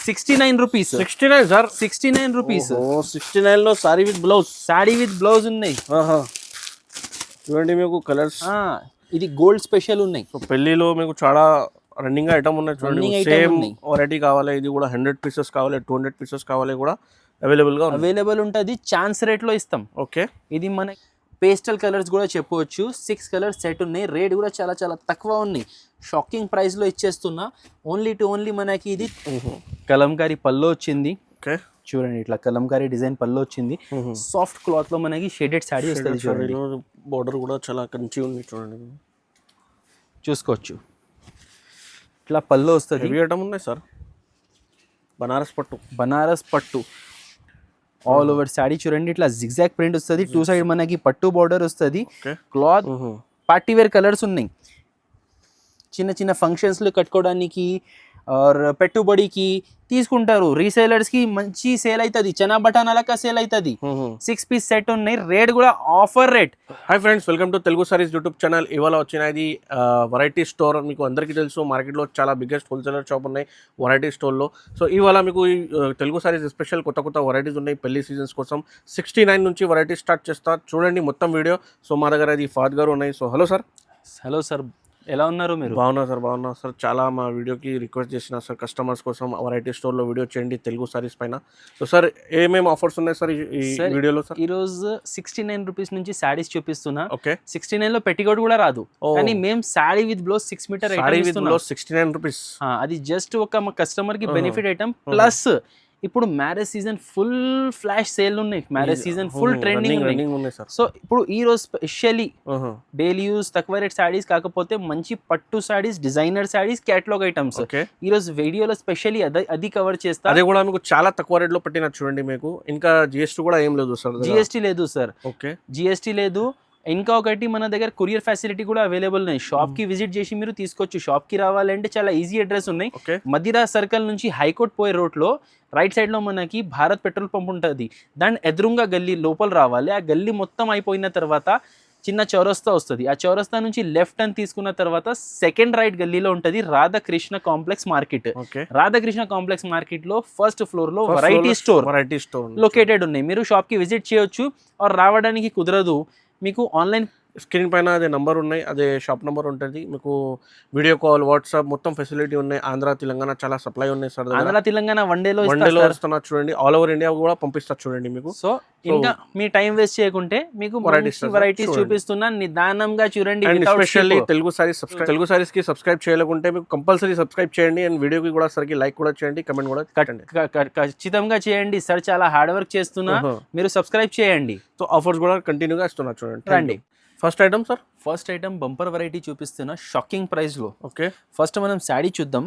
69 rupees. 69 sir. 69 rupees. 69 లో sorry with blouse. Saree with blouse ఉన్నాయి. చూడండి మీకు కలర్స్. ఇది గోల్డ్ స్పెషల్ ఉన్నాయి. సో పెళ్లిలో మీకు చాలా రన్నింగ్ ఐటమ్ ఉన్నాయి చూడండి. సేమ్ వెరైటీ కావాలి, ఇది కూడా 100 పీసెస్ కావాలి, 200 పీసెస్ కావాలి కూడా అవైలబుల్ ఉంటుంది. ఛాన్స్ రేట్లో ఇస్తాం. ఓకే. ఇది మన పేస్టల్ కలర్స్ కూడా చెప్పవచ్చు. 6 కలర్స్ సెట్ ఉన్నాయి. రేట్ కూడా చాలా చాలా తక్కువ ఉన్నాయి. షాకింగ్ ప్రైస్లో ఇచ్చేస్తున్నా. ఓన్లీ మనకి ఇది కలంకారీ పళ్ళు వచ్చింది. ఓకే. చూడండి ఇట్లా కలంకారీ డిజైన్ పళ్ళు వచ్చింది. సాఫ్ట్ క్లాత్ లో మనకి షేడెడ్ సాడీ వస్తుంది. చూడండి బోర్డర్ కూడా చాలా కంచి ఉంది చూడండి, చూసుకోవచ్చు. ఇట్లా పళ్ళు వస్తుంది. హెవీ ఐటమ్ ఉన్నాయి సార్. బనారస్ పట్టు ఆల్ ఓవర్ సాడీ చూడండి. ఇట్లా జిగ్జాగ్ ప్రింట్ వస్తుంది. 2 సైడ్ మనకి పట్టు బార్డర్ వస్తుంది. క్లాత్ పార్టీ వేర్ కలర్స్ ఉన్నాయి. చిన్న చిన్న ఫంక్షన్స్లో కట్టుకోవడానికి ఆర్ పెట్టుబడికి తీసుకుంటారు. రీసేలర్స్కి మంచి సేల్ అవుతుంది. చనా బఠానాలక సేల్ అవుతుంది. 6 పీస్ సెట్ ఉన్నాయి. రేట్ కూడా offer rate. Hi friends, welcome to Telugu saris YouTube channel. ఇవాళ వచ్చినది వెరైటీ స్టోర్. మీకు అందరికీ తెలుసు, మార్కెట్లో చాలా బిగ్గెస్ట్ హోల్సేలర్ షాప్ ఉన్నాయి వెరైటీ స్టోర్లో. సో ఇవాళ మీకు ఈ తెలుగు సారీస్ స్పెషల్ కొత్త వెరైటీస్ ఉన్నాయి పెళ్లి సీజన్స్ కోసం. 69 నుంచి వెరైటీ స్టార్ట్ చేస్తా. చూడండి మొత్తం వీడియో. సో మా దగ్గర ఇది ఫాద్ గారు ఉన్నాయి. So hello sir. ఎలా ఉన్నారు మీరు? బాగున్నా సార్. చాలా మా వీడియోకి రిక్వెస్ట్ చేసిన సార్ కస్టమర్స్ కోసం వెరైటీ స్టోర్లో వీడియో చేయండి తెలుగు సారీస్ పైన. సో సార్ ఏమేమి ఆఫర్స్ ఉన్నాయి సార్ ఈ వీడియోలో? సార్ ఈరోజు 69 రూపీస్ నుంచి శారీస్ చూపిస్తున్నా. ఓకే. 69 లో పెట్టికోట్ కూడా రాదు, కానీ మేము sari with blouse 6 metre 69 rupees. అది జస్ట్ ఒక మా కస్టమర్ కి బెనిఫిట్ ఐటమ్. ప్లస్ ఇప్పుడు marriage season full flash sale ఉన్నాయి. మ్యారేజ్ సీజన్ ఫుల్ ట్రెండింగ్ ఉన్నాయి. సో ఇప్పుడు ఈ రోజు స్పెషల్లీ డైలీ యూస్ తక్కువ రేట్ సారీస్ కాకపోతే మంచి పట్టు saris, designer saris, catalogue items ఈ రోజు వీడియోలో స్పెషల్లీ అది కవర్ చేస్తా. అదే కూడా మీకు చాలా తక్కువ రేట్ లో పెట్టిన చూడండి. మీకు ఇంకా జిఎస్టీ కూడా ఏం లేదు సార్. జిఎస్టీ లేదు సార్. ఓకే. జిఎస్టీ లేదు. ఇంకా ఒకటి మన దగ్గర కొరియర్ ఫెసిలిటీ కూడా అవైలబుల్ ఉన్నాయి. షాప్ కి విజిట్ చేసి మీరు తీసుకోవచ్చు. షాప్ కి రావాలంటే చాలా ఈజీ అడ్రస్ ఉన్నాయి. మదిరా సర్కిల్ నుంచి హైకోర్ట్ పోయే రోడ్ లో రైట్ సైడ్ లో మనకి భారత్ పెట్రోల్ పంప్ ఉంటుంది. దాని ఎదురుగా గల్లీ లోపల రావాలి. ఆ గల్లీ మొత్తం అయిపోయిన తర్వాత చిన్న చౌరస్తా వస్తుంది. ఆ చౌరస్తా నుంచి లెఫ్ట్ అని తీసుకున్న తర్వాత సెకండ్ రైట్ గల్లీలో ఉంటుంది Radhakrishna complex market. Radhakrishna complex market లో ఫస్ట్ ఫ్లోర్ లో వెరైటీ స్టోర్ లొకేటెడ్ ఉన్నాయి. మీరు షాప్ కి విజిట్ చేయొచ్చు. రావడానికి కుదరదు, మీకు ఆన్లైన్ స్క్రీన్ పైన అదే నంబర్ ఉన్నాయి, అదే షాప్ నెంబర్ ఉంటుంది. మీకు వీడియో కాల్, వాట్సాప్ మొత్తం ఫెసిలిటీ ఉన్నాయి. ఆంధ్ర తెలంగాణ చాలా సప్లై ఉన్నాయి సార్. ఆంధ్ర తెలంగాణ వన్ డేలో వస్తున్నా చూడండి. ఆల్ ఓవర్ ఇండియా కూడా పంపిస్తా చూడండి మీకు. సో ఇంకా మీ టైం వేస్ట్ చేయకుంటే మీకు వెరైటీస్ చూపిస్తున్నా. నిదానంగా చూడండి. ఎస్పెషల్లీ తెలుగు సారీస్ కి సబ్స్క్రైబ్ చేయలేకుంటే మీకు కంపల్సరీ సబ్స్క్రైబ్ చేయండి. అండ్ వీడియోకి కూడా సరికి లైక్ కూడా చేయండి, కమెంట్ కూడా ఖచ్చితంగా చేయండి. సార్ చాలా హార్డ్ వర్క్ చేస్తున్నా, మీరు సబ్స్క్రైబ్ చేయండి. సో ఆఫర్స్ కూడా కంటిన్యూగా ఇస్తున్నా చూడండి. రండి. First item sir. First item bumper variety చూపిస్తున్నా షాకింగ్ ప్రైస్ లో. ఓకే. ఫస్ట్ మనం శారీ చూద్దాం.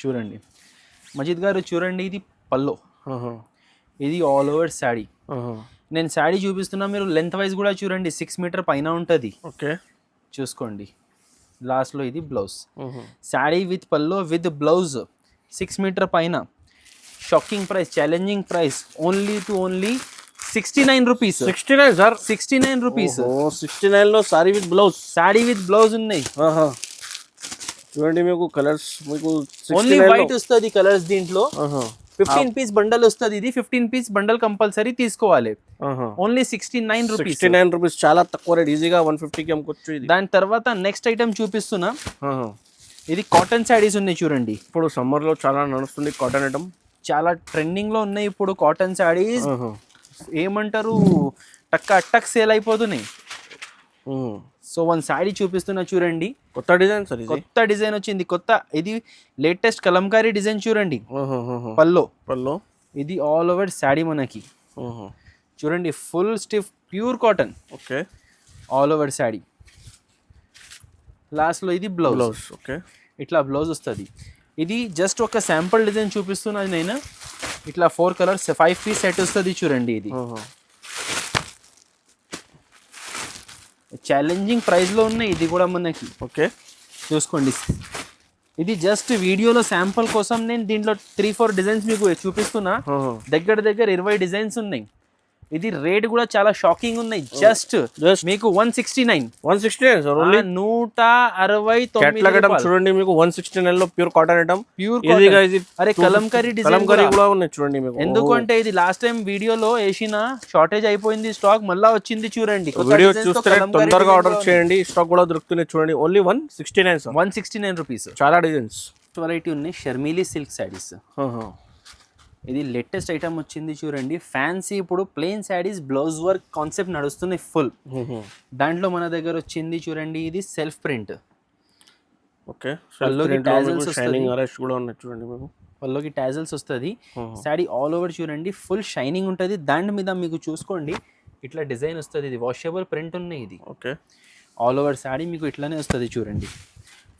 చూడండి మజిద్ గారు, చూడండి ఇది పల్లో, ఇది ఆల్ ఓవర్ శారీ. నేను శారీ చూపిస్తున్నా, మీరు లెంత్ వైజ్ కూడా చూడండి. 6 మీటర్ పైన ఉంటుంది. ఓకే. చూసుకోండి. లాస్ట్ లో ఇది blouse. Sari with pallu with blouse 6 metre పైన. Shocking price, challenging price. Only 69 rupees. 69 sir. 69 rupees. 69 లో సారీ విత్ బ్లౌజ్ ఉన్నాయి. చూడండి మీకు కలర్స్. మీకు ఓన్లీ వైట్ వస్తుంది కలర్స్. దీంట్లో 15 పీస్ బండల్ వస్తుంది. ఇది 15 పీస్ బండల్ కంపల్సరీ తీసుకోవాలి. Only 69 rupees. 69 రూపీస్ చాలా తక్కువ రేట్. ఈజీగా 150కి అమ్ముకోవచ్చు. దాని తర్వాత నెక్స్ట్ ఐటమ్ చూపిస్తున్నా. ఇది కాటన్ శారీస్ ఉన్నాయి చూడండి. ఇప్పుడు సమ్మర్ లో చాలా నడుస్తుంది కాటన్ ఐటమ్. చాలా ట్రెండింగ్ లో ఉన్నాయి ఇప్పుడు కాటన్ శారీస్. ఏమంటారు, టక్ సేల్ అయిపోతున్నాయి. సో వన్ శారీ చూపిస్తున్నా చూడండి. కొత్త డిజైన్ సార్. కొత్త డిజైన్ వచ్చింది. ఇది లేటెస్ట్ కలంకారీ డిజైన్ చూడండి. పల్లో ఇది ఆల్ ఓవర్ శారీ మనకి. చూడండి full stiff pure cotton. Okay. All over sari. Last లో ఇది బ్లౌజ్. ఓకే. ఇట్లా బ్లౌజ్ వస్తుంది. ఇది జస్ట్ ఒక శాంపుల్ డిజైన్ చూపిస్తున్నా నేను. ఇట్లా 4 కలర్స్ 5 పీస్ సెట్ వస్తుంది చూడండి. ఇది ఛాలెంజింగ్ ప్రైస్ లో ఉన్నాయి. ఇది కూడా మనకి. ఓకే. చూసుకోండి. ఇది జస్ట్ వీడియోలో శాంపుల్ కోసం నేను దీంట్లో 3-4 డిజైన్స్ మీకు చూపిస్తున్నా. దగ్గర 20 డిజైన్స్ ఉన్నాయి. ఇది రేట్ కూడా చాలా షాకింగ్ ఉన్నాయి. జస్ట్ మీకు 169 సార్ ఓన్లీ 169 కేటలాగ్ ఐటమ్ చూడండి మీకు 169 లో ప్యూర్ కాటన్ ఐటమ్. ప్యూర్ ఇది గైస్ అరే కలంకరీ డిజైన్ కూడా ఉన్నాయి చూడండి మీకు. ఎందుకంటే ఇది లాస్ట్ టైం వీడియోలో వేసిన షార్టేజ్ అయిపోయింది స్టాక్, మళ్ళా వచ్చింది చూడండి. వీడియో చూస్తే తొందరగా ఆర్డర్ చేయండి, స్టాక్ కూడా దొరుకుతుంది చూడండి. Only 169 sir. 169 రూపీస్. చాలా డిజైన్స్ వెరైటీ ఉన్నాయి. షర్మిలీ సిల్క్ శారీస్, ఇది లేటెస్ట్ ఐటమ్ వచ్చింది చూడండి. ఫ్యాన్సీ ఇప్పుడు plain saris blouse work concept నడుస్తున్నాయి ఫుల్. దాంట్లో మన దగ్గర వచ్చింది చూడండి, ఇది సెల్ఫ్ ప్రింట్. ఓకే, పల్లోకి టాజల్స్ షైనింగ్ అరెస్ట్ కూడా ఉన్నాయి చూడండి మీకు. పల్లోకి టాజల్స్ వస్తుంది. శారీ ఆల్ ఓవర్ చూడండి ఫుల్ షైనింగ్ ఉంటుంది. దాని మీద మీకు చూసుకోండి ఇట్లా డిజైన్ వస్తుంది. ఇది వాషబుల్ ప్రింట్ ఉన్నాయి. ఇది ఓకే, ఆల్ ఓవర్ శారీ మీకు ఇట్లానే వస్తుంది చూడండి,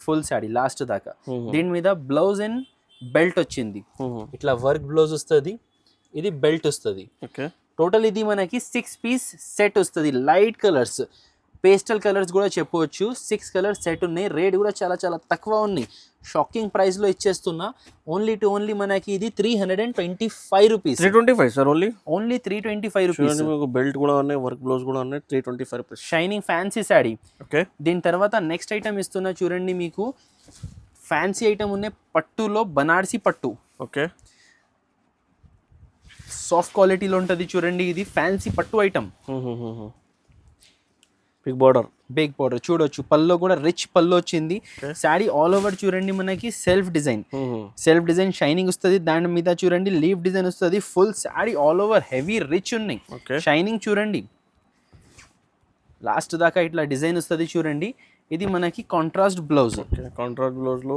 ఫుల్ శారీ లాస్ట్ దాకా. దీని మీద బ్లౌజ్ అండ్ బెల్ట్ వచ్చింది, ఇట్లా వర్క్ బ్లౌజ్ వస్తుంది, ఇది బెల్ట్ వస్తుంది. ఓకే, టోటల్ ఇది మనకి 6 పీస్ సెట్ వస్తుంది. లైట్ కలర్స్, పేస్టల్ కలర్స్ కూడా చెప్పవచ్చు. 6 కలర్స్ సెట్ ఉన్నాయి. రేట్ కూడా చాలా చాలా తక్కువ ఉన్నాయి. షాకింగ్ ప్రైస్ లో ఇచ్చేస్తున్నా. ఓన్లీ మనకి ఇది 325 రూపీస్. 325 sir only 325 rupees. మీకు బెల్ట్ కూడా ఉన్నాయి, వర్క్ బ్లౌజ్ కూడా ఉన్నాయి. 325 rupees. Shining fancy sari. Okay, దీని తర్వాత నెక్స్ట్ ఐటమ్ ఇస్తున్నా చూడండి మీకు. ఫ్యాన్సీ ఐటమ్ ఉన్నాయి పట్టులో, బనారసి పట్టు. ఓకే, సాఫ్ట్ క్వాలిటీలో ఉంటుంది చూడండి. ఇది ఫ్యాన్సీ పట్టు ఐటమ్. బిగ్ బార్డర్ చూడొచ్చు. పల్లో కూడా రిచ్ పల్లో వచ్చింది. శారీ ఆల్ ఓవర్ చూడండి మనకి సెల్ఫ్ డిజైన్ షైనింగ్ వస్తుంది. దాని మీద చూడండి లీవ్ డిజైన్ వస్తుంది. Full sari all over heavy rich ఉన్నాయి. షైనింగ్ చూడండి లాస్ట్ దాకా ఇట్లా డిజైన్ వస్తుంది చూడండి. ఇది మనకి కాంట్రాస్ట్ బ్లౌజ్. లో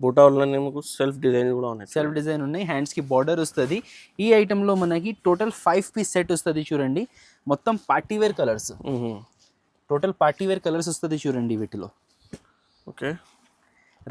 బూటాలోనే మీకు సెల్ఫ్ డిజైన్ కూడా ఉన్నాయి. హ్యాండ్స్ కి బార్డర్ వస్తుంది. ఈ ఐటమ్ లో మనకి టోటల్ 5 పీస్ సెట్ వస్తుంది చూడండి. మొత్తం party wear colours, total party wear colours వస్తుంది చూడండి వీటిలో. ఓకే,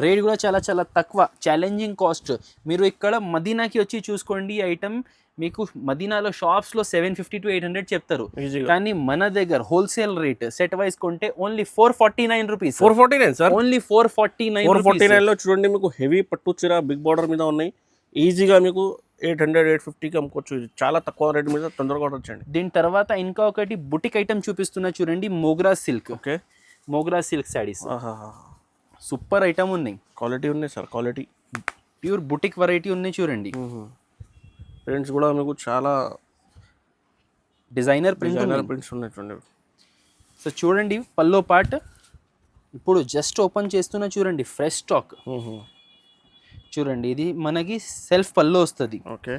రేట్ కూడా చాలా చాలా తక్కువ, ఛాలెంజింగ్ కాస్ట్. మీరు ఇక్కడ మదీనాకి వచ్చి చూసుకోండి. ఈ ఐటమ్ మీకు మదీనాలో షాప్స్ లో 750 to 800 చెప్తారు, కానీ మన దగ్గర హోల్సేల్ రేట్ సెట్ వైస్ కొంటే ఓన్లీ 449 రూపీస్. 449 సార్, ఓన్లీ 449 లో చూడండి మీకు హెవీ పట్టు చీర బిగ్ బార్డర్ మీద ఉన్నాయి. ఈజీగా మీకు 800-850కి అమ్ముకోవచ్చు. ఇది చాలా తక్కువ రేట్ మీద తొందరగా ఆర్డర్ చేయండి. దీని తర్వాత ఇంకా ఒకటి బుటిక్ ఐటమ్ చూపిస్తున్నా చూడండి, Mogra silk. Okay, Mogra silk saris super item ఉన్నాయి. క్వాలిటీ ఉన్నాయి sir, quality pure boutique variety ఉన్నాయి చూడండి. ప్రింట్స్ కూడా మీకు చాలా డిజైనర్ ప్రింట్స్ ఉన్నాయి చూడండి. సో చూడండి పల్లో పార్ట్ ఇప్పుడు జస్ట్ ఓపెన్ చేస్తున్నా చూడండి, ఫ్రెష్ స్టాక్ చూడండి. ఇది మనకి సెల్ఫ్ పల్లో వస్తుంది. ఓకే,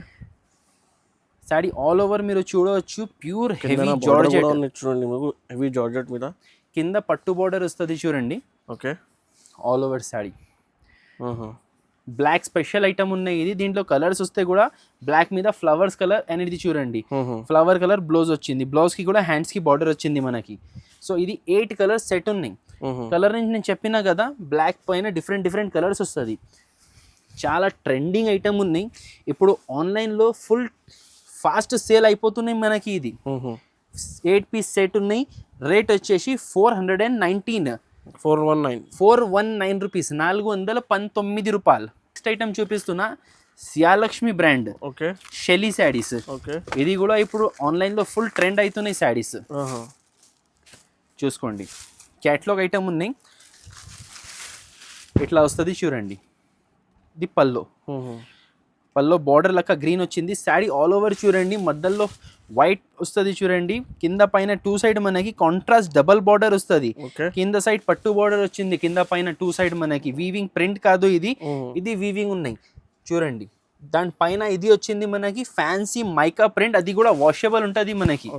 శారీ ఆల్ ఓవర్ మీరు చూడవచ్చు ప్యూర్ హెవీ జార్జెట్ చూడండి మీకు. హెవీ జార్జెట్ మీద కింద పట్టు బార్డర్ వస్తుంది చూడండి. Okay, all over sari black special item ఉన్నాయి. ఇది దీంట్లో కలర్స్ వస్తే కూడా బ్లాక్ మీద ఫ్లవర్స్ కలర్ అనేది చూడండి, ఫ్లవర్ కలర్ బ్లౌజ్ వచ్చింది. బ్లౌజ్ కి కూడా హ్యాండ్స్ కి బార్డర్ వచ్చింది మనకి. సో ఇది 8 కలర్స్ సెట్ ఉన్నాయి. కలర్ నుంచి నేను చెప్పినా కదా, బ్లాక్ పైన డిఫరెంట్ కలర్స్ వస్తుంది. చాలా ట్రెండింగ్ ఐటమ్ ఉన్నాయి. ఇప్పుడు ఆన్లైన్లో ఫుల్ ఫాస్ట్ సేల్ అయిపోతున్నాయి మనకి. ఇది 8 పీస్ సెట్ ఉన్నాయి. రేట్ వచ్చేసి 419 రూపీస్, 419 రూపాయలు. నెక్స్ట్ ఐటమ్ చూపిస్తున్నా సియాలక్ష్మి బ్రాండ్. ఓకే, షెలీ శారీస్. ఓకే, ఇది కూడా ఇప్పుడు ఆన్లైన్లో ఫుల్ ట్రెండ్ అవుతున్నాయి శారీస్. చూసుకోండి క్యాట్లాగ్ ఐటమ్ ఉన్నాయి. ఇట్లా వస్తుంది చూడండి. ఇది పల్లో బార్డర్ లెక్క గ్రీన్ వచ్చింది. శారీ ఆల్ ఓవర్ చూడండి, మధ్యలో వైట్ వస్తుంది చూడండి. కింద పైన 2 సైడ్ మనకి కాంట్రాస్ట్ డబల్ బార్డర్ వస్తుంది. కింద సైడ్ పట్టు బార్డర్ వచ్చింది, కింద పైన 2 సైడ్ మనకి వీవింగ్ ప్రింట్ కాదు ఇది వీవింగ్ ఉన్నాయి చూడండి. దాని పైన ఇది వచ్చింది మనకి ఫ్యాన్సీ మైకా ప్రింట్, అది కూడా వాషబుల్ ఉంటుంది మనకి.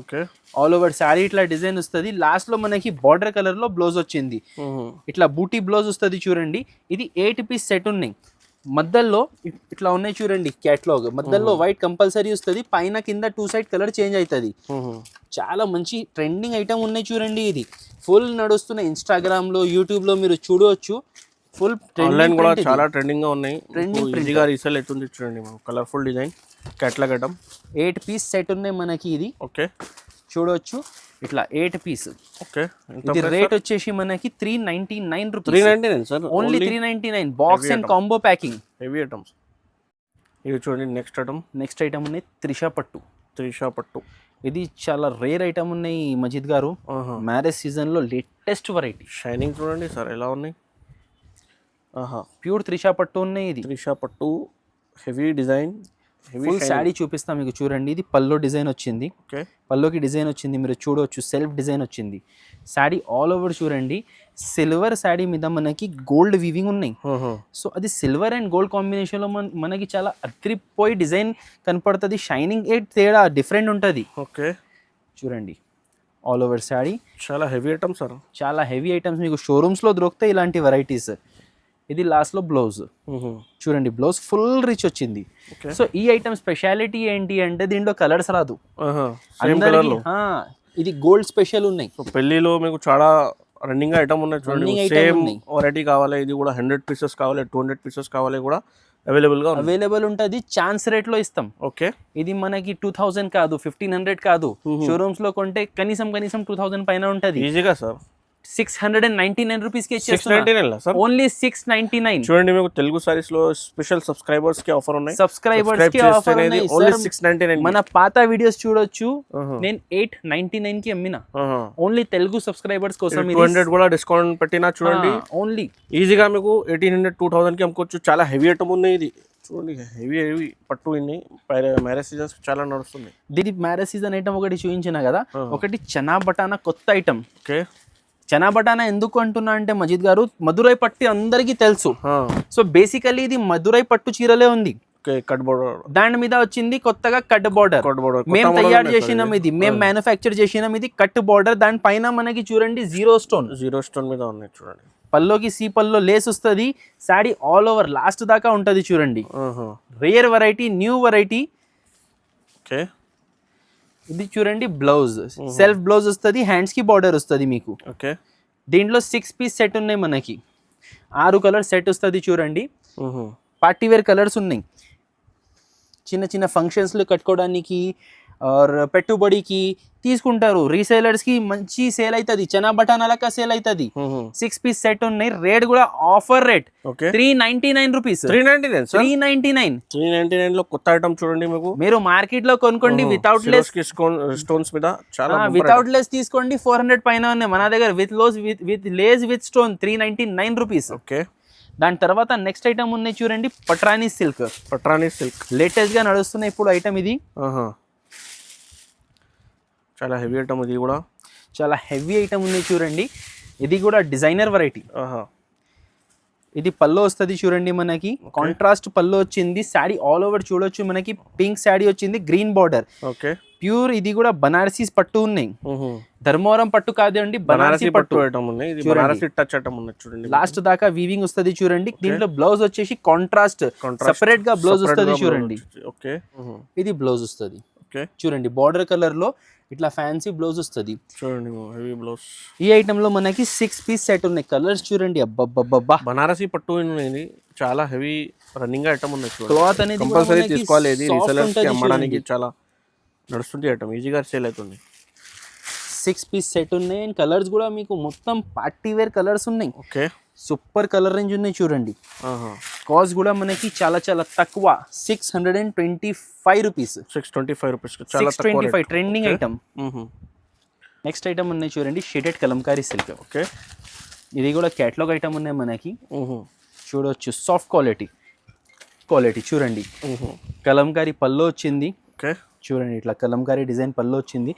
ఆల్ ఓవర్ శారీ ఇట్లా డిజైన్ వస్తుంది. లాస్ట్ లో మనకి బార్డర్ కలర్ లో బ్లౌజ్ వచ్చింది, ఇట్లా బూటీ బ్లౌజ్ వస్తుంది చూడండి. ఇది 8 పీస్ సెట్ ఉన్నాయి. మధ్యలో ఇట్లా ఉన్నాయి చూడండి క్యాట్లాగ్. మధ్యలో వైట్ కంపల్సరీ వస్తుంది, పైన కింద 2 సైడ్ కలర్ చేంజ్ అవుతుంది. చాలా మంచి ట్రెండింగ్ ఐటమ్ ఉన్నాయి చూడండి. ఇది ఫుల్ నడుస్తున్న ఇన్స్టాగ్రామ్ లో, యూట్యూబ్ లో మీరు చూడవచ్చు. ఫుల్ ఆన్లైన్ కూడా చాలా ట్రెండింగ్ గా ఉన్నాయి. ఈజీగా రీసేల్ అవుతుంది చూడండి. Colourful design catalogue item 8 piece set ఉన్నాయి మనకి. ఇది ఓకే, చూడవచ్చు ఇట్లా 8 పీస్. ఓకే, ఇది రేట్ వచ్చేసి మనకి 399 rupees. 399 sir, only 399. Box and combo packing. Heavy items. ఇది చూడండి నెక్స్ట్ ఐటమ్ ఉన్నాయి త్రిషా పట్టు. ఇది చాలా రేర్ ఐటమ్ ఉన్నాయి మజిద్ గారు, మ్యారేజ్ సీజన్ లో లేటెస్ట్ వెరైటీ. షైనింగ్ చూడండి సార్ ఎలా ఉన్నాయి. ప్యూర్ త్రిషా పట్టు ఉన్నాయి. ఇది త్రిషా పట్టు హెవీ డిజైన్, ఫుల్ శాడీ చూపిస్తాం మీకు చూడండి. ఇది పల్లో డిజైన్ వచ్చింది, పల్లోకి డిజైన్ వచ్చింది, మీరు చూడవచ్చు సెల్ఫ్ డిజైన్ వచ్చింది. శాడీ ఆల్ ఓవర్ చూడండి, సిల్వర్ శాడీ మీద మనకి గోల్డ్ వీవింగ్ ఉన్నాయి. సో అది సిల్వర్ అండ్ గోల్డ్ కాంబినేషన్ లో మనకి చాలా అదిరిపోయి డిజైన్ కనపడుతుంది. షైనింగ్ ఏ తేడా డిఫరెంట్ ఉంటుంది. ఓకే చూడండి ఆల్ ఓవర్ శాడీ, చాలా హెవీ ఐటమ్స్ సార్, చాలా హెవీ ఐటమ్స్ మీకు షోరూమ్స్ లో దొరుకుతాయి ఇలాంటి వెరైటీస్. ఇది లాస్ట్ లో బ్లౌజ్ చూడండి, బ్లౌజ్ ఫుల్ రిచ్ వచ్చింది. సో ఈ ఐటమ్ స్పెషాలిటీ ఏంటి అంటే దీంట్లో కలర్స్ రాదు. ఇది గోల్డ్ స్పెషల్ ఉన్నాయి. పెళ్లిలో మీకు చాలా రన్నింగ్ ఐటమ్ ఉన్నాయి చూడండి. సేమ్ వెరైటీ కావాలి, ఇది కూడా 100 పీసెస్ కావాలి, 200 పీసెస్ కావాలి కూడా అవైలబుల్ ఉంటుంది. ఛాన్స్ రేట్ లో ఇస్తాం. ఓకే, ఇది మనకి 2000 కాదు, 1500 కాదు. షోరూమ్స్ లో కొంటే కనీసం 2000 పైన ఉంటది ఈజీగా సార్. 699 రూపీస్ కి ఇచ్చేస్తున్నా, ఓన్లీ 699. చూడండి మీకు తెలుగు సారీస్ లో స్పెషల్ సబ్స్క్రైబర్స్ కి ఆఫర్ ఉన్నాయి. సబ్స్క్రైబర్స్ కి ఆఫర్ ఉన్నాయి. ఓన్లీ 699. మన పాత వీడియోస్ చూడొచ్చు, నేను 899 కి అమ్మినా. ఓన్లీ తెలుగు సబ్స్క్రైబర్స్ కోసం 200 కూడా డిస్కౌంట్ పెట్టినా చూడండి. ఓన్లీ ఈజీగా మీకు 1800 2000 కి అమ్ముకోవచ్చు. చాలా హెవీ ఐటమ్ ఉన్నాయి. ఇది చూడండి హెవీ పట్టు ఇన్ని మ్యారేజ్ సీజన్స్ చాలా నడుస్తుంది. దీని మ్యారేజ్ సీజన్ ఐటమ్ ఒకటి చూపించిన కదా, ఒకటి చనా బటానా కొత్త ఐటమ్. ఓకే, చనా బటానా ఎందుకు అంటున్నా అంటే మజిద్ గారు, మధురై పట్టు అందరికీ తెలుసు. సో బేసికలీ ఇది మధురై పట్టు చీరలే ఉంది, కట్ బోర్డర్, దాని మీద వచ్చింది కొత్తగా కట్ బోర్డర్. మేము తయారు చేసినాం, ఇది మేము మ్యానుఫ్యాక్చర్ చేసినాం. ఇది కట్ బోర్డర్, దాని పైన మనకి చూడండి జీరో స్టోన్ మీద ఉన్నాయి చూడండి. పల్లోకి సి పల్లో లేస్ వస్తుంది. శాడీ ఆల్ ఓవర్ లాస్ట్ దాకా ఉంటది చూడండి. Rare variety, new variety. Okay, ఇది చూడండి బ్లౌజ్, సెల్ఫ్ బ్లౌజ్ వస్తుంది, హ్యాండ్స్ కి బార్డర్ వస్తుంది మీకు. ఓకే, దీంట్లో 6 పీస్ సెట్ ఉన్నాయి మనకి, 6 కలర్ సెట్ వస్తుంది చూడండి. పార్టీ వేర్ కలర్స్ ఉన్నాయి, చిన్న చిన్న ఫంక్షన్స్ లో కట్టుకోవడానికి ఆర్ పెట్టుబడికి తీసుకుంటారు. రీసేలర్స్ కి మంచి సేల్ అవుతుంది, చనా బటానాలక సేల్ అవుతుంది. 6 పీస్ సెట్ ఉన్నాయి. రేట్ కూడా ఆఫర్ రేట్ 399 రూపీస్. 399 లో కొత్త ఐటమ్ చూడండి మీకు. మీరు మార్కెట్ లో కొనుక్కోండి వితౌట్ లెస్ స్టోన్స్ మీద, చాలా వితౌట్ లెస్ తీసుకోండి 400 పైన ఉన్నాయి మన దగ్గర. With lace with stone 399 rupees. Okay, దాని తర్వాత నెక్స్ట్ ఐటమ్ ఉన్నాయి చూడండి, పట్రానీ సిల్క్. లేటెస్ట్ గా నడుస్తున్న ఇప్పుడు ఐటమ్ ఇది. చాలా హెవీ ఐటమ్, ఇది కూడా చాలా హెవీ ఐటమ్ ఉంది చూడండి. ఇది కూడా డిజైనర్ వెరైటీ. ఇది పల్లో వస్తుంది చూడండి మనకి, కాంట్రాస్ట్ పల్లో వచ్చింది. శాడీ ఆల్ ఓవర్ చూడొచ్చు, మనకి పింక్ శాడీ వచ్చింది, గ్రీన్ బార్డర్. Okay, pure. ఇది కూడా బనారసీ పట్టు ఉన్నాయి, ధర్మవరం పట్టు కాదండి, బనారసీ పట్టు ఐటమ్ ఉన్నాయి. ఇది బనారసీ టచ్ ఐటమ్ ఉన్నాయి చూడండి. లాస్ట్ దాకా వీవింగ్ వస్తుంది చూడండి. దీంట్లో బ్లౌజ్ వచ్చేసి కాంట్రాస్ట్ సెపరేట్ గా బ్లౌజ్ వస్తుంది చూడండి. ఓకే, ఇది బ్లౌజ్ వస్తుంది ఓకే చూడండి, బార్డర్ కలర్ లో ఇట్లా ఫ్యాన్సీ బ్లౌజ్ వస్తుంది చూడండి. Heavy blouse. ఈ ఐటమ్ లో మనకి 6 పీస్ సెట్ ఉన్నాయి. కలర్స్ చూడండి, అబ్బబ్బబ్బా. బనారసీ పట్టు ఉంది, చాలా హెవీ రన్నింగ్ ఐటమ్ ఉన్నాయి చూడండి. క్లాత్ అనేది కంపల్సరీ తీసుకోవాలి. ఇది రీసెలర్స్ కి అమ్మడానికి చాలా నడుస్తుంది ఐటమ్, ఈజీగా సేల్ అవుతుంది. 6 పీస్ సెట్ ఉన్నాయి. అండ్ కలర్స్ కూడా మీకు మొత్తం పార్టీ వేర్ కలర్స్ ఉన్నాయి. ఓకే, సూపర్ కలర్ రేంజ్ ఉన్నాయి చూడండి. కాస్ట్ కూడా మనకి చాలా చాలా తక్కువ, 625 rupees. 625 rupees, 625 trending item. Next item ఉన్నాయి చూడండి, షేడెడ్ కలంకారీ సిల్క్. ఓకే, ఇది కూడా క్యాటలాగ్ ఐటమ్ ఉన్నాయి మనకి, చూడొచ్చు. సాఫ్ట్ క్వాలిటీ చూడండి. కలంకారీ పల్లో వచ్చింది. ఓకే, చూడండి ఇట్లా కలంకారీ డిజైన్ పల్లో వచ్చింది.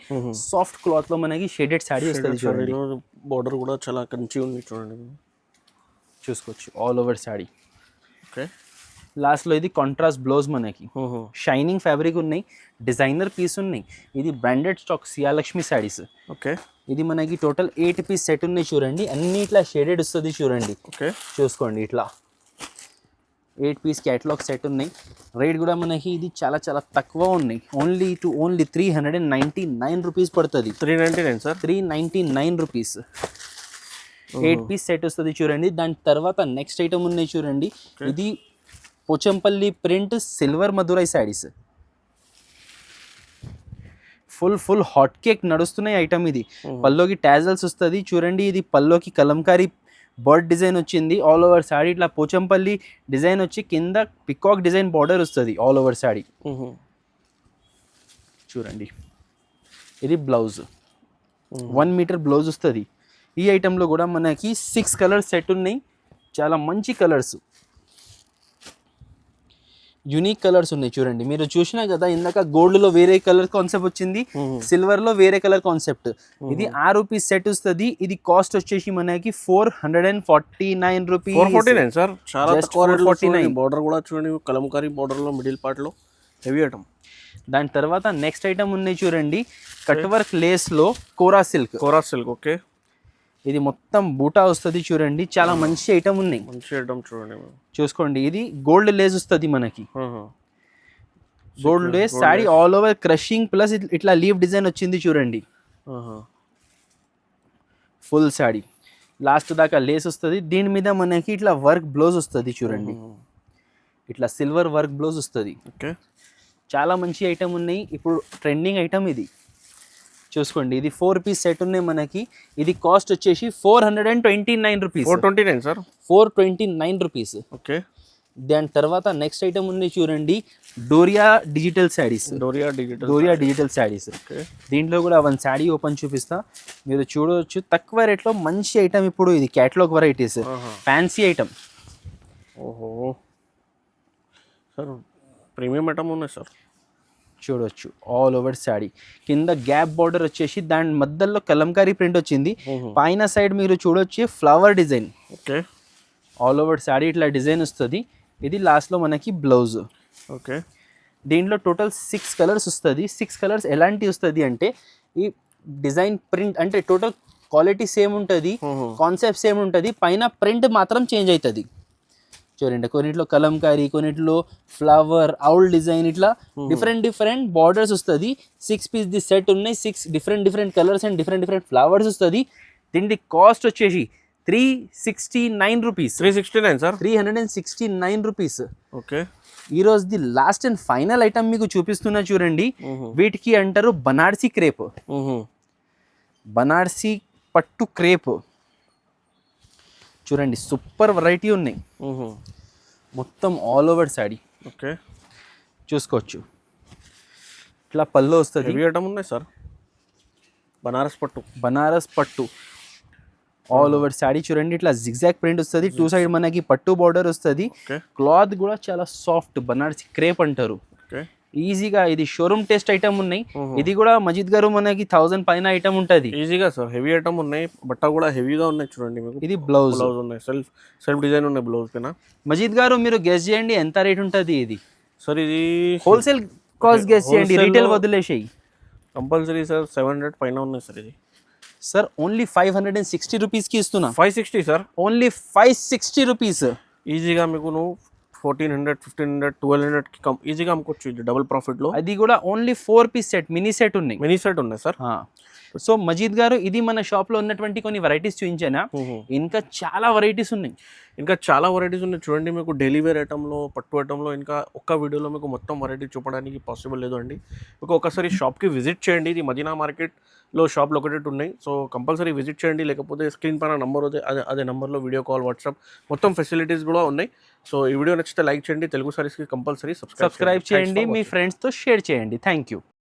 సాఫ్ట్ క్లాత్ లో మనకి షేడెడ్ సాడీ వస్తుంది చూడండి. బోర్డర్ కూడా చాలా కంచి ఉంది చూడండి, చూసుకోవచ్చు. All over saree. Okay, last లో ఇది కాంట్రాస్ట్ బ్లౌజ్ మనకి, షైనింగ్ ఫ్యాబ్రిక్ ఉన్నాయి, డిజైనర్ పీస్ ఉన్నాయి. ఇది బ్రాండెడ్ స్టాక్ సియాలక్ష్మి సాడీస్. ఓకే, ఇది మనకి టోటల్ 8 పీస్ సెట్ ఉన్నాయి చూడండి. అన్ని ఇట్లా షేడెడ్ వస్తుంది చూడండి. ఓకే, చూసుకోండి ఇట్లా 8 పీస్ క్యాటలాగ్ సెట్ ఉన్నాయి. రేట్ కూడా మనకి ఇది చాలా చాలా తక్కువ ఉన్నాయి, ఓన్లీ 399 రూపీస్ పడుతుంది. 399 సార్, 399 రూపీస్. 8 పీస్ సెట్ వస్తుంది చూడండి. దాని తర్వాత నెక్స్ట్ ఐటమ్ ఉన్నాయి చూడండి, ఇది Pochampally print silver Madurai saris. Full hot cake నడుస్తున్నాయి ఐటమ్. ఇది పల్లోకి టాజల్స్ వస్తుంది చూడండి. ఇది పల్లోకి కలంకారీ బర్డ్ డిజైన్ వచ్చింది. ఆల్ ఓవర్ శాడీ ఇట్లా పోచంపల్లి డిజైన్ వచ్చి కింద పికాక్ డిజైన్ బార్డర్ వస్తుంది ఆల్ ఓవర్ శాడీ చూడండి. ఇది బ్లౌజ్ 1 మీటర్ బ్లౌజ్ వస్తుంది. ఈ ఐటెంలో కూడా మనకి 6 కలర్స్ సెట్ ఉన్నాయి. చాలా మంచి కలర్స్, యూనిక్ కలర్స్ ఉన్నాయి. చూడండి, మీరు చూసినా కదా ఇందాక గోల్డ్లో వేరే కలర్ కాన్సెప్ట్ వచ్చింది, సిల్వర్లో వేరే కలర్ కాన్సెప్ట్. ఇది 6 రూపీస్ సెట్ వస్తుంది. ఇది కాస్ట్ వచ్చేసి మనకి 449 రూపీస్. 449 సార్, చాలా తక్కువ రేట్లో. 449. బార్డర్ కూడా చూడండి, కలంకారీ బార్డర్లో మిడిల్ పార్ట్లో హెవీ ఐటమ్. దాని తర్వాత నెక్స్ట్ ఐటమ్ ఉన్నాయి చూడండి, కట్ వర్క్ లేస్లో కోరా సిల్క్. ఓకే. ఇది మొత్తం బూటా వస్తుంది చూడండి, చాలా మంచి ఐటమ్ ఉన్నాయి. మంచి ఐటమ్ చూడండి, చూసుకోండి. ఇది గోల్డ్ లేస్ వస్తుంది మనకి, gold Lay's sorry all over crushing plus ఇట్లా లీవ్ డిజైన్ వచ్చింది చూడండి. ఫుల్ సారీ లాస్ట్ దాకా లేస్ వస్తుంది. దీని మీద మనకి ఇట్లా వర్క్ బ్లౌజ్ వస్తుంది చూడండి, ఇట్లా సిల్వర్ వర్క్ బ్లౌజ్ వస్తుంది. ఓకే, చాలా మంచి ఐటమ్ ఉన్నాయి. ఇప్పుడు ట్రెండింగ్ ఐటమ్ ఇది చూసుకోండి. ఇది 4 పీస్ సెట్ ఉన్నాయి మనకి. ఇది కాస్ట్ వచ్చేసి 429 రూపీస్. 429 sir, 429 rupees. ఓకే. దాని తర్వాత నెక్స్ట్ ఐటమ్ ఉంది చూడండి, డోరియా డిజిటల్ శారీస్. డోరియా డిజిటల్ శారీస్. దీంట్లో కూడా 1 శారీ ఓపెన్ చూపిస్తా, మీరు చూడవచ్చు. తక్కువ రేట్లో మంచి ఐటమ్. ఇప్పుడు ఇది క్యాటలాగ్ వెరైటీస్, ఫ్యాన్సీ ఐటమ్. ఓహో సార్, ప్రీమియం ఐటమ్ ఉన్నాయి సార్. చూడవచ్చు ఆల్ ఓవర్ శారీ. కింద గ్యాప్ బార్డర్ వచ్చేసి దాని మధ్యలో కలంకారీ ప్రింట్ వచ్చింది. పైన సైడ్ మీరు చూడొచ్చు flower design. Okay, all over sari ఇట్లా డిజైన్ వస్తుంది. ఇది లాస్ట్లో మనకి బ్లౌజ్. ఓకే. దీంట్లో టోటల్ 6 కలర్స్ వస్తుంది. 6 కలర్స్ ఎలాంటి వస్తుంది అంటే, ఈ డిజైన్ ప్రింట్ అంటే టోటల్ క్వాలిటీ సేమ్ ఉంటుంది, కాన్సెప్ట్ సేమ్ ఉంటుంది, పైన ప్రింట్ మాత్రం చేంజ్ అవుతుంది. చూడండి, కొన్నిట్లో కలంకారీ, కొన్నిట్లో ఫ్లవర్, అవుల్ డిజైన్, ఇట్లా డిఫరెంట్ బార్డర్స్ వస్తుంది. 6 పీస్ ది సెట్ ఉన్నాయి. 6 different colours and different flowers వస్తుంది. దీనికి కాస్ట్ వచ్చేసి 369 రూపీస్. 369 sir, 369 rupees. ఓకే. ఈరోజు the last and final item మీకు చూపిస్తున్నా చూడండి. వీటికి అంటారు బనారసి క్రేప్, బనారసి పట్టు క్రేప్. చూడండి, సూపర్ వెరైటీ ఉన్నాయి. మొత్తం ఆల్ ఓవర్ శారీ. ఓకే, చూసుకోవచ్చు. ఇట్లా పళ్ళు వస్తుంది. హెవీ ఐటమ్ ఉన్నాయి సార్. బనారస్ పట్టు ఆల్ ఓవర్ శారీ చూడండి. ఇట్లా జిగ్జాగ్ ప్రింట్ వస్తుంది. 2 సైడ్ మనకి పట్టు బార్డర్ వస్తుంది. క్లాత్ కూడా చాలా సాఫ్ట్, బనారసి క్రేప్ అంటారు. ఈజీగా ఇది షోరూమ్ టెస్ట్ ఐటమ్ ఉన్నాయి. ఇది కూడా మజిద్ గారు మనకి 1000 పైన ఐటమ్ ఉంటుంది ఈజీగా సార్. హెవీ ఐటమ్ ఉన్నాయి, బట్ట కూడా హెవీగా ఉన్నాయి చూడండి. మీకు ఇది బ్లౌజ్ ఉన్నాయి, సెల్ఫ్ డిజైన్ ఉన్నాయి బ్లౌజ్ పైన. మజిద్ గారు మీరు గెస్ చేయండి ఎంత రేట్ ఉంటుంది ఇది. సార్ ఇది హోల్సేల్ కాస్ట్ గెస్ చేయండి, రీటైల్ వదిలేసేయి. కంపల్సరీ సార్ 700 పైన ఉన్నాయి సార్. ఇది సార్ ఓన్లీ 560 రూపీస్కి ఇస్తున్నా. 560 సార్, ఓన్లీ 560 రూపీస్. ఈజీగా మీకు నువ్వు 1400, 1500, 1200కి ఈజీగా అమ్ముకోవచ్చు. ఇది డబుల్ ప్రాఫిట్లో. అది కూడా only 4 piece set, mini set ఉన్నాయి సార్. సో మజీద్ గారు, ఇది మన షాప్లో ఉన్నటువంటి కొన్ని వెరైటీస్ చూపించానా, ఇంకా చాలా వెరైటీస్ ఉన్నాయి. చూడండి. మీకు డైలీ వేర్ ఐటంలో, పట్టు ఐటంలో ఇంకా ఒక్క వీడియోలో మీకు మొత్తం వెరైటీ చూపడానికి పాసిబుల్ లేదు అండి. మీకు ఒకసారి షాప్కి విజిట్ చేయండి. ఇది మదీనా మార్కెట్లో షాప్ లొకేటెడ్ ఉన్నాయి. సో కంపల్సరీ విజిట్ చేయండి. లేకపోతే స్క్రీన్ పైన నంబర్ అదే నెంబర్లో వీడియో కాల్, వాట్సాప్ మొత్తం ఫెసిలిటీస్ కూడా ఉన్నాయి. సో ఈ వీడియో నచ్చితే లైక్ చేయండి. తెలుగు సారీస్కి కంపల్సరీ సబ్స్క్రైబ్ చేయండి. మీ ఫ్రెండ్స్తో షేర్ చేయండి. Thank you.